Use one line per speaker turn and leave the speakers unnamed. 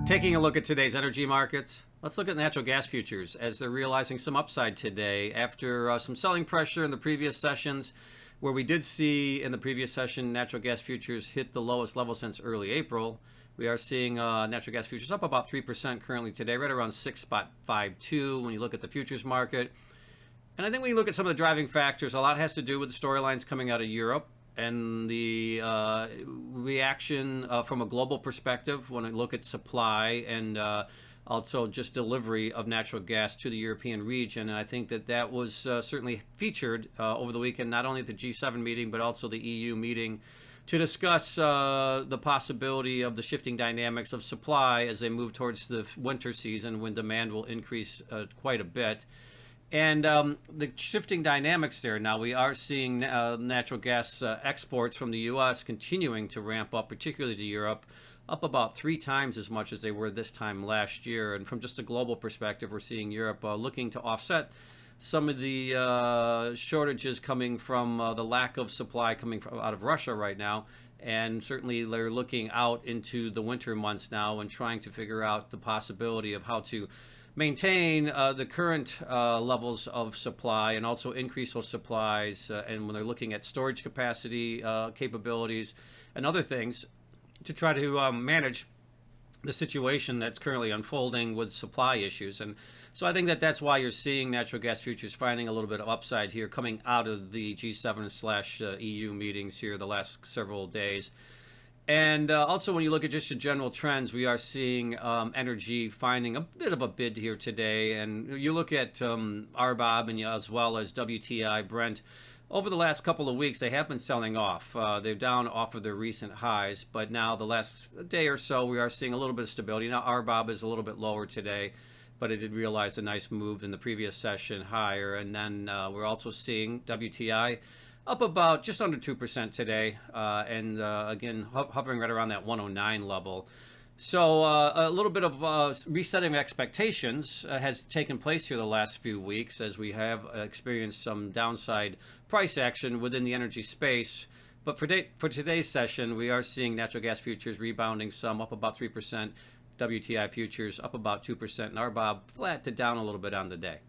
Taking a look at today's energy markets, let's look at natural gas futures as they're realizing some upside today after some selling pressure in the previous sessions, where we did see in the previous session natural gas futures hit the lowest level since early April. We are seeing natural gas futures up about 3% currently today, right around 6.52 when you look at the futures market. And I think when you look at some of the driving factors, a lot has to do with the storylines coming out of Europe and the reaction from a global perspective when I look at supply and also just delivery of natural gas to the European region. And I think that was certainly featured over the weekend, not only at the G7 meeting, but also the EU meeting, to discuss the possibility of the shifting dynamics of supply as they move towards the winter season when demand will increase quite a bit. And the shifting dynamics there, now we are seeing natural gas exports from the U.S. continuing to ramp up, particularly to Europe, up about 3 times as much as they were this time last year. And from just a global perspective, we're seeing Europe looking to offset some of the shortages coming from the lack of supply coming out of Russia right now. And certainly they're looking out into the winter months now and trying to figure out the possibility of how to maintain the current levels of supply and also increase those supplies. And when they're looking at storage capacity, capabilities, and other things to try to manage the situation that's currently unfolding with supply issues. And so I think that's why you're seeing natural gas futures finding a little bit of upside here coming out of the G7/EU meetings here the last several days. And also when you look at just the general trends, we are seeing energy finding a bit of a bid here today. And you look at RBOB and as well as WTI, Brent, over the last couple of weeks, they have been selling off. They're down off of their recent highs, but now the last day or so, we are seeing a little bit of stability. Now RBOB is a little bit lower today, but it did realize a nice move in the previous session higher. And then we're also seeing WTI up about just under 2% today, and again, hovering right around that 109 level. So a little bit of resetting expectations has taken place here the last few weeks as we have experienced some downside price action within the energy space. But for today's session, we are seeing natural gas futures rebounding some, up about 3%, WTI futures up about 2%, and RBOB flat to down a little bit on the day.